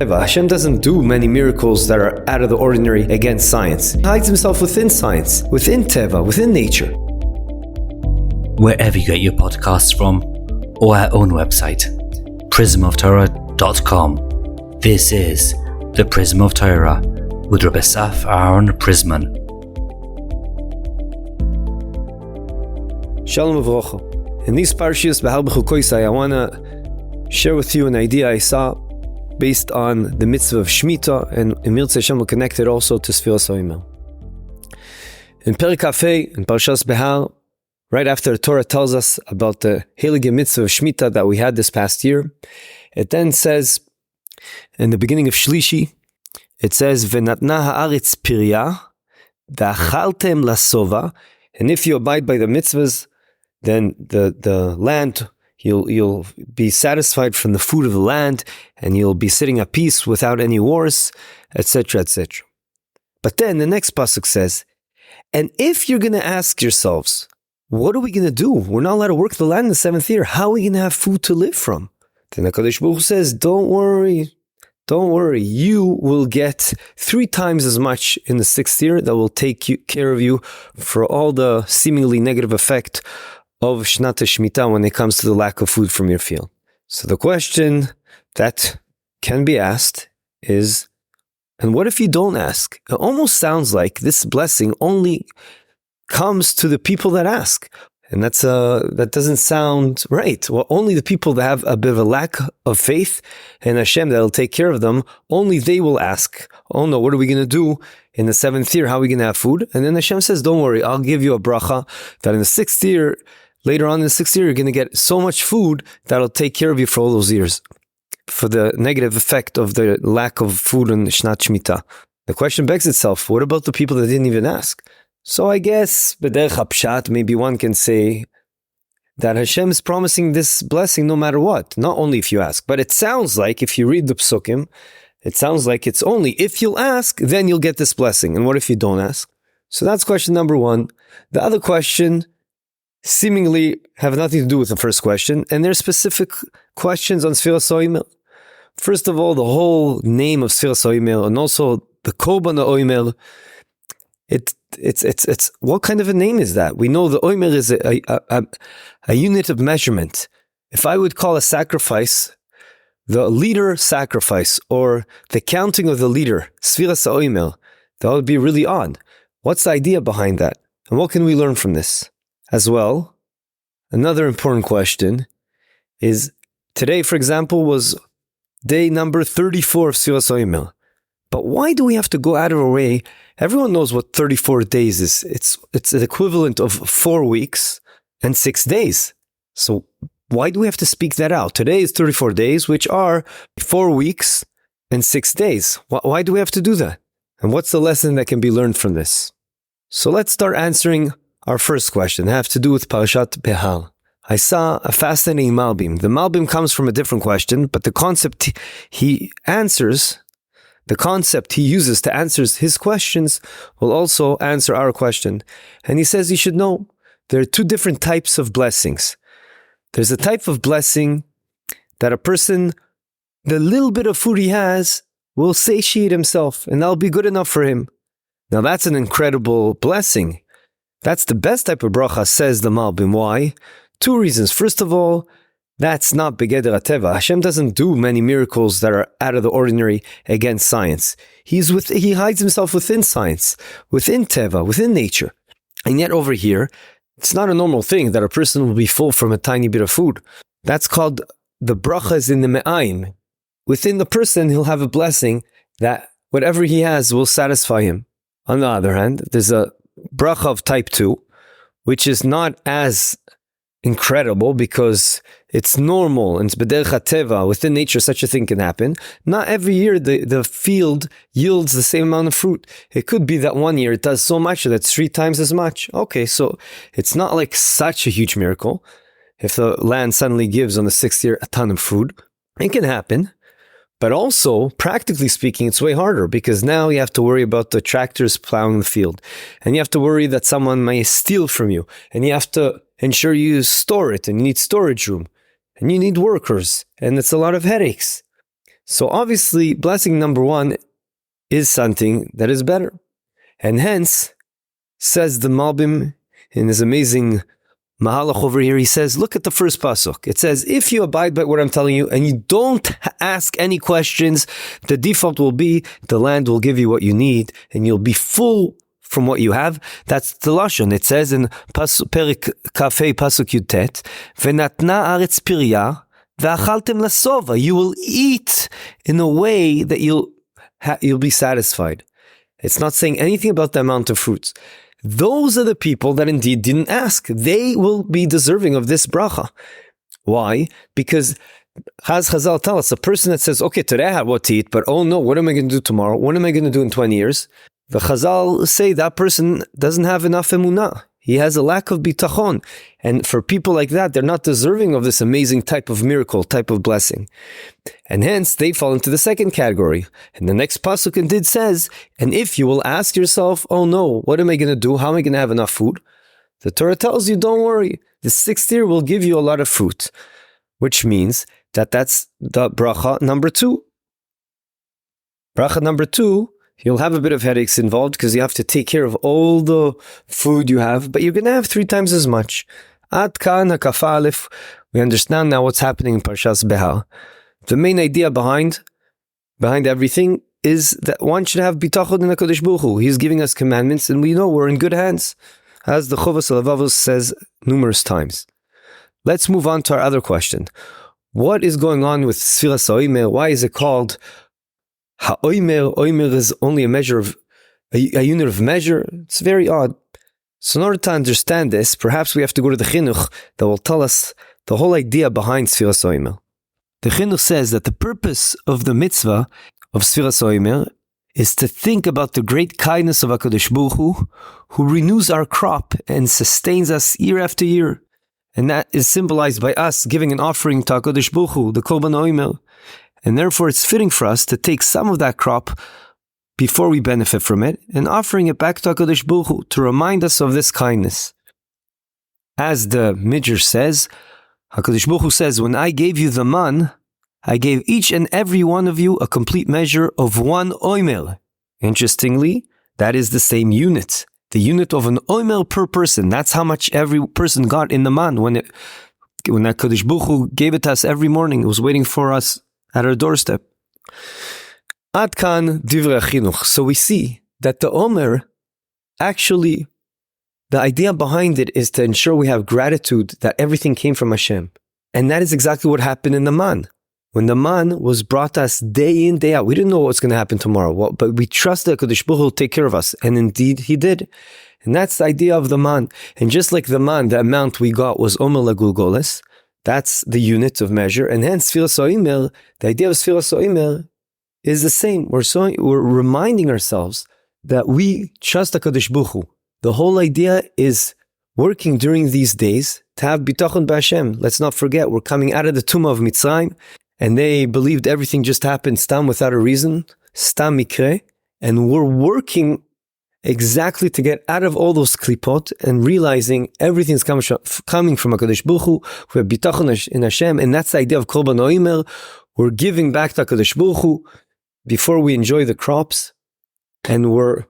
Hashem doesn't do many miracles that are out of the ordinary against science. He hides himself within science, within Teva, within nature. Wherever you get your podcasts from, or our own website, prismoftorah.com. This is the Prism of Torah with Rabbi Saf Aaron Prisman. Shalom Avrocha. In these Parshas, Behar Bechukosai, I want to share with you an idea I saw based on the mitzvah of Shemitah, and Emir Hashem will connect it also to Seferias HaOmer. In Perek Kafei, in Parshas Behar, right after the Torah tells us about the heilige mitzvah of Shemitah that we had this past year, it then says, in the beginning of Shlishi, it says, V'natna ha'aretz pirya, v'achaltem lasova, and if you abide by the mitzvahs, then the land, you'll be satisfied from the food of the land, and you'll be sitting at peace without any wars, etc., etc. But then the next pasuk says, and if you're going to ask yourselves, what are we going to do? We're not allowed to work the land in the seventh year. How are we going to have food to live from? Then the HaKadosh Baruch Hu says, don't worry. You will get 3 times as much in the 6th year that will take care of you for all the seemingly negative effect of Shnat Shemitah when it comes to the lack of food from your field. So the question that can be asked is, and what if you don't ask? It almost sounds like this blessing only comes to the people that ask. And that doesn't sound right. Well, only the people that have a bit of a lack of faith in Hashem that will take care of them, only they will ask, oh no, what are we going to do in the 7th year? How are we going to have food? And then Hashem says, don't worry, I'll give you a bracha that in the 6th year, later on in the 6th year, you're going to get so much food that'll take care of you for all those years, for the negative effect of the lack of food in Shnat Shemitah. The question begs itself, what about the people that didn't even ask? So I guess, b'derech hapshat, maybe one can say that Hashem is promising this blessing no matter what, not only if you ask. But it sounds like, if you read the psukim, it sounds like it's only if you'll ask, then you'll get this blessing. And what if you don't ask? So that's question number 1. The other question seemingly have nothing to do with the first question, and they're specific questions on Seferias HaOmer. First of all, the whole name of Seferias HaOmer, and also the Korban HaOmer, it's what kind of a name is that? We know the Omer is a unit of measurement. If I would call a sacrifice the liter sacrifice, or the counting of the liter, Seferias HaOmer, that would be really odd. What's the idea behind that? And what can we learn from this? As well, another important question is, today, for example, was day number 34 of Seferias HaOmer. But why do we have to go out of our way? Everyone knows what 34 days is. It's the equivalent of 4 weeks and 6 days. So why do we have to speak that out? Today is 34 days, which are 4 weeks and 6 days. Why do we have to do that? And what's the lesson that can be learned from this? So let's start answering our first question. It has to do with Parashat Behar. I saw a fascinating Malbim. The Malbim comes from a different question, but the concept he uses to answer his questions will also answer our question. And he says you should know there are 2 different types of blessings. There's a type of blessing that a person, the little bit of food he has, will satiate himself, and that'll be good enough for him. Now that's an incredible blessing. That's the best type of bracha, says the Malbim. Why? 2 reasons. First of all, that's not begeder teva. Hashem doesn't do many miracles that are out of the ordinary against science. He hides himself within science, within teva, within nature. And yet over here, it's not a normal thing that a person will be full from a tiny bit of food. That's called the brachas in the me'ayin. Within the person, he'll have a blessing that whatever he has will satisfy him. On the other hand, there's a bracha of type 2, which is not as incredible because it's normal and it's b'derech hateva, within nature such a thing can happen. Not every year the field yields the same amount of fruit. It could be that one year it does so much that it's 3 times as much. Okay, so it's not like such a huge miracle if the land suddenly gives on the 6th year a ton of food. It can happen. But also, practically speaking, it's way harder because now you have to worry about the tractors plowing the field. And you have to worry that someone may steal from you. And you have to ensure you store it, and you need storage room. And you need workers. And it's a lot of headaches. So obviously, blessing number one is something that is better. And hence, says the Malbim in his amazing Mahalach over here, he says, look at the first pasuk. It says, if you abide by what I'm telling you and you don't ask any questions, the default will be the land will give you what you need and you'll be full from what you have. That's the Lashon. It says in Perik Kafei Pasuk Yutet, V'natna aretz pirya v'achaltem lasova. You will eat in a way that you'll be satisfied. It's not saying anything about the amount of fruits. Those are the people that indeed didn't ask. They will be deserving of this bracha. Why? Because Chazal tell us, a person that says, okay, today I have what to eat, but oh no, what am I going to do tomorrow? What am I going to do in 20 years? The Chazal say that person doesn't have enough emunah. He has a lack of bitachon. And for people like that, they're not deserving of this amazing type of miracle, type of blessing. And hence, they fall into the second category. And the next pasuk indeed says, and if you will ask yourself, oh no, what am I going to do? How am I going to have enough food? The Torah tells you, don't worry. The sixth year will give you a lot of fruit. Which means that that's the bracha number two. Bracha number two, you'll have a bit of headaches involved because you have to take care of all the food you have, but you're going to have 3 times as much. Ad kan hakafa alef. We understand now what's happening in Parshas Behar. The main idea behind everything is that one should have bitachon in HaKadosh Baruch Hu. He's giving us commandments and we know we're in good hands, as the Chovos HaLevavos says numerous times. Let's move on to our other question. What is going on with Seferias HaOmer? Why is it called HaOmer? Omer is only a measure of a unit of measure. It's very odd. So in order to understand this, perhaps we have to go to the Chinuch that will tell us the whole idea behind Seferias HaOmer. The Chinuch says that the purpose of the mitzvah of Seferias HaOmer is to think about the great kindness of HaKadosh Baruch Hu, who renews our crop and sustains us year after year. And that is symbolized by us giving an offering to HaKadosh Baruch Hu, the Korban HaOmer. And therefore it's fitting for us to take some of that crop before we benefit from it and offering it back to HaKadosh Baruch Hu to remind us of this kindness. As the Midrash says, HaKadosh Baruch Hu says, when I gave you the man, I gave each and every one of you a complete measure of 1 omer. Interestingly, that is the same unit. The unit of an omer per person. That's how much every person got in the man when HaKadosh Baruch Hu gave it to us every morning. It was waiting for us at our doorstep. Ad kan divrei chinuch. So we see that the Omer, actually, the idea behind it is to ensure we have gratitude that everything came from Hashem. And that is exactly what happened in the man. When the man was brought to us day in, day out, we didn't know what's going to happen tomorrow, but we trusted HaKadosh Baruch Hu will take care of us. And indeed, He did. And that's the idea of the man. And just like the man, the amount we got was Omer Lagulgoles. That's the unit of measure. And hence, Seferias HaOmer, the idea of Seferias HaOmer is the same. We're reminding ourselves that we trust HaKadosh Baruch Hu. The whole idea is working during these days to have bitachon b'Hashem. Let's not forget, we're coming out of the tumah of Mitzrayim, and they believed everything just happened stam without a reason, stam mikre, and we're working exactly to get out of all those klipot and realizing everything's coming from HaKadosh Baruch Hu. We have bitachon in Hashem, and that's the idea of Korban HaOmer. We're giving back to HaKadosh Baruch Hu before we enjoy the crops, and we're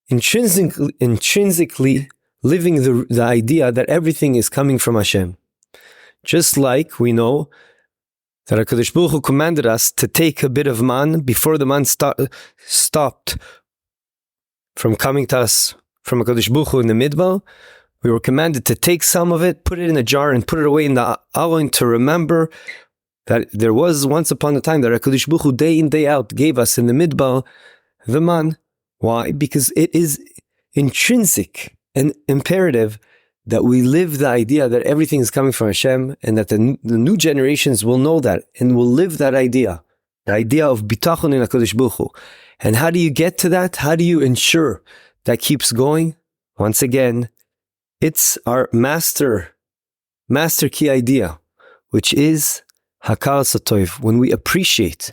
intrinsically living the idea that everything is coming from Hashem. Just like we know that HaKadosh Baruch Hu commanded us to take a bit of man before the man stopped from coming to us from HaKadosh Baruch Hu in the Midbar. We were commanded to take some of it, put it in a jar, and put it away in the Aron to remember that there was once upon a time that HaKadosh Baruch Hu day in, day out gave us in the Midbar the man. Why? Because it is intrinsic and imperative that we live the idea that everything is coming from Hashem, and that the new generations will know that and will live that idea, the idea of bitachon in HaKadosh Baruch Hu. And how do you get to that? How do you ensure that keeps going? Once again, it's our master key idea, which is Hakar Satoiv. When we appreciate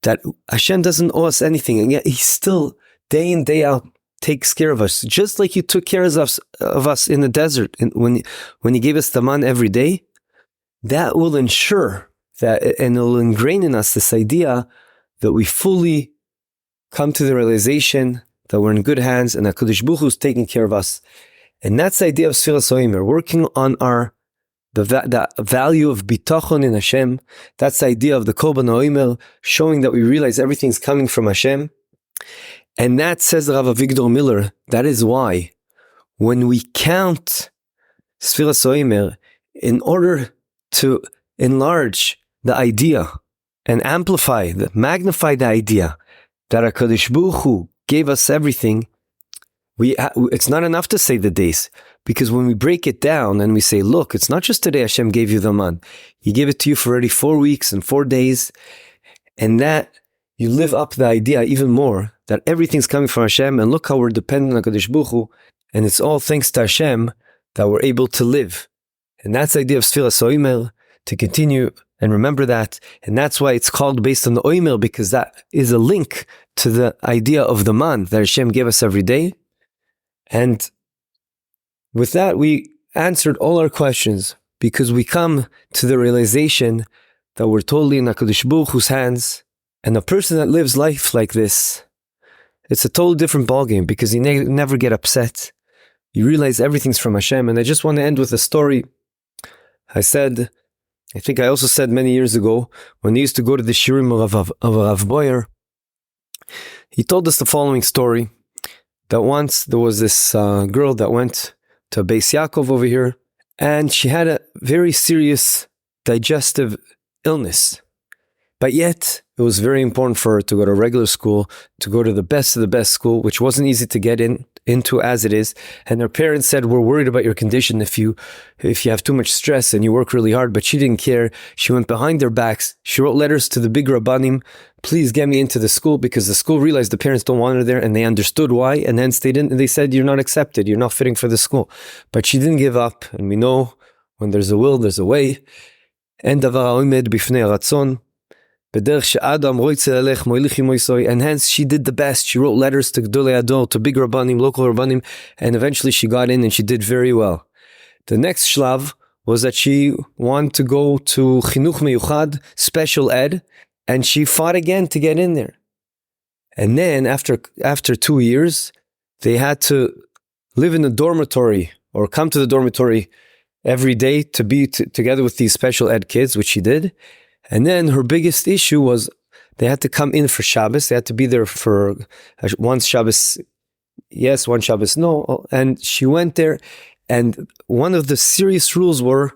that Hashem doesn't owe us anything, and yet He still, day in, day out, takes care of us, just like He took care of us in the desert. And when He gave us the man every day, that will ensure that, and it will ingrain in us this idea that we fully come to the realization that we're in good hands and that Kadosh Baruch Hu is taking care of us. And that's the idea of Seferias HaOmer, working on the value of bitachon in Hashem. That's the idea of the Korban HaOmer, showing that we realize everything's coming from Hashem. And that, says Rav Avigdor Miller, that is why when we count Seferias HaOmer in order to enlarge the idea and magnify the idea that HaKadosh Baruch Hu gave us everything, it's not enough to say the days, because when we break it down and we say, look, it's not just today Hashem gave you the man. He gave it to you for already 4 weeks and 4 days, and that you live up the idea even more that everything's coming from Hashem, and look how we're dependent on HaKadosh Baruch Hu, and it's all thanks to Hashem that we're able to live. And that's the idea of Seferias HaOmer, to continue and remember that. And that's why it's called based on the Omer, because that is a link to the idea of the man that Hashem gave us every day. And with that, we answered all our questions, because we come to the realization that we're totally in HaKadosh Baruch Hu's hands. And a person that lives life like this, it's a totally different ballgame, because you never get upset. You realize everything's from Hashem. And I just want to end with a story. I think I also said many years ago, when he used to go to the shirim of Rav Boyer, he told us the following story, that once there was this girl that went to Beis Yaakov over here, and she had a very serious digestive illness. But yet, it was very important for her to go to regular school, to go to the best of the best school, which wasn't easy to get into as it is. And her parents said, we're worried about your condition if you have too much stress and you work really hard. But she didn't care. She went behind their backs. She wrote letters to the big Rabbanim, please get me into the school, because the school realized the parents don't want her there, and they understood why. And hence they said, you're not accepted. You're not fitting for the school. But she didn't give up. And we know when there's a will, there's a way. And davar ha'omed bifnei haratzon. And hence she did the best. She wrote letters to Gdolei Ador, to big Rabbanim, local Rabbanim, and eventually she got in and she did very well. The next shlav was that she wanted to go to Chinuch Meyuchad, special ed, and she fought again to get in there. And then after 2 years, they had to live in the dormitory or come to the dormitory every day to be together with these special ed kids, which she did. And then her biggest issue was they had to come in for Shabbos. They had to be there for one Shabbos yes, one Shabbos no. And she went there, and one of the serious rules were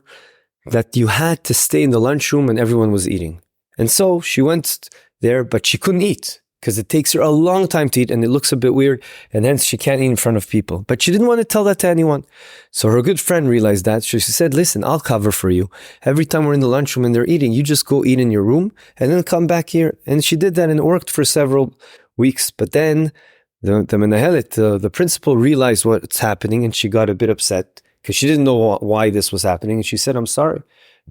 that you had to stay in the lunchroom and everyone was eating. And so she went there, but she couldn't eat because it takes her a long time to eat and it looks a bit weird, and hence she can't eat in front of people. But she didn't want to tell that to anyone. So her good friend realized that. So she said, listen, I'll cover for you. Every time we're in the lunchroom and they're eating, you just go eat in your room and then come back here. And she did that and it worked for several weeks. But then the menahelet, the principal, realized what's happening and she got a bit upset because she didn't know why this was happening. And she said, I'm sorry,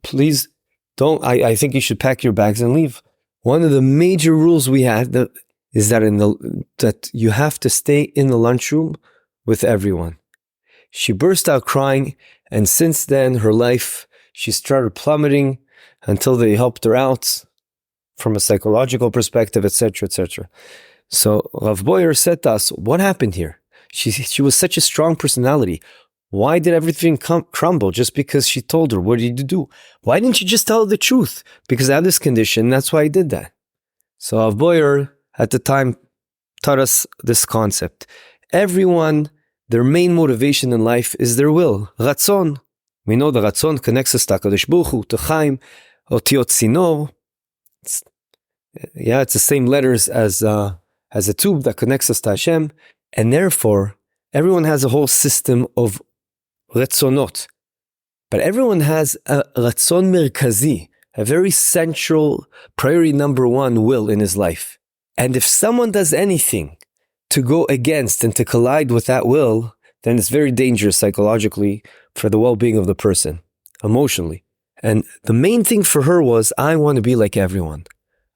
please don't, I think you should pack your bags and leave. One of the major rules we had is that you have to stay in the lunchroom with everyone. She burst out crying, and since then her life, she started plummeting until they helped her out from a psychological perspective, etc., etc. So Rav Boyer said to us, what happened here? She was such a strong personality. Why did everything crumble just because she told her? What did you do? Why didn't you just tell her the truth? Because I have this condition, that's why I did that. So Rav Boyer at the time taught us this concept. Everyone, their main motivation in life is their will, ratzon. We know the ratzon connects us to HaKadosh Baruch Hu, to Chaim, otiot sinor. It's the same letters as a tube that connects us to Hashem. And therefore, everyone has a whole system of ratzonot. But everyone has a ratzon merkazi, a very central, priority number one will in his life. And if someone does anything to go against and to collide with that will, then it's very dangerous psychologically for the well-being of the person, emotionally. And the main thing for her was, I want to be like everyone.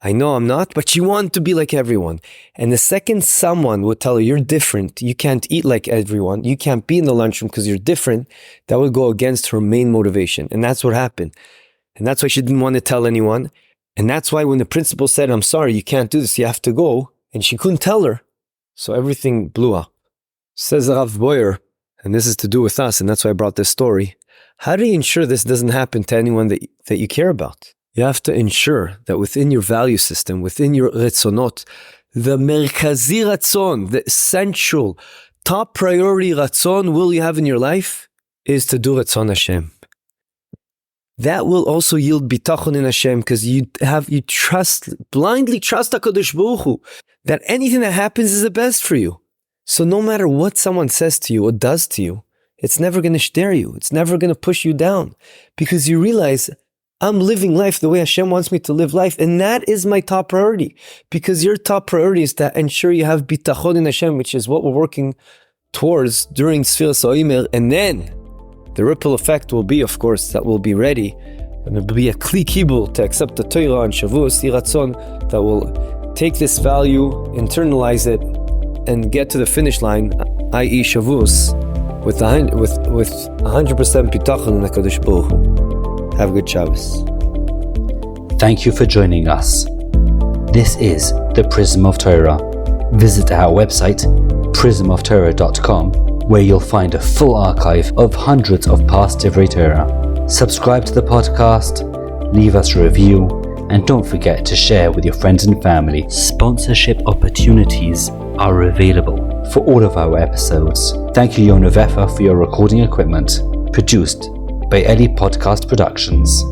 I know I'm not, but she wanted to be like everyone. And the second someone would tell her, you're different, you can't eat like everyone, you can't be in the lunchroom because you're different, that would go against her main motivation. And that's what happened. And that's why she didn't want to tell anyone. And that's why when the principal said, I'm sorry, you can't do this, you have to go, and she couldn't tell her, so everything blew up. Says Rav Boyer, and this is to do with us, and that's why I brought this story. How do you ensure this doesn't happen to anyone that you care about? You have to ensure that within your value system, within your retzonot, the merkazi ratzon, the essential, top priority ratzon will you have in your life is to do ratzon Hashem. That will also yield bitachon in Hashem because you blindly trust HaKadosh Baruch Hu, that anything that happens is the best for you. So no matter what someone says to you or does to you, it's never going to stare you. It's never going to push you down because you realize I'm living life the way Hashem wants me to live life. And that is my top priority because your top priority is to ensure you have bitachon in Hashem, which is what we're working towards during Seferias HaOmer. And then the ripple effect will be, of course, that we'll be ready and it will be a kli kibul to accept the Torah and Shavuos, Yiratzon, that will take this value, internalize it, and get to the finish line, i.e. Shavuos, with 100% bitachon in HaKadosh Baruch Hu. Have a good Shabbos. Thank you for joining us. This is the Prism of Torah. Visit our website, prismoftorah.com, where you'll find a full archive of hundreds of past Divrei Torah. Subscribe to the podcast, leave us a review, and don't forget to share with your friends and family. Sponsorship opportunities are available for all of our episodes. Thank you, Yona Vefa, for your recording equipment. Produced by Eli Podcast Productions.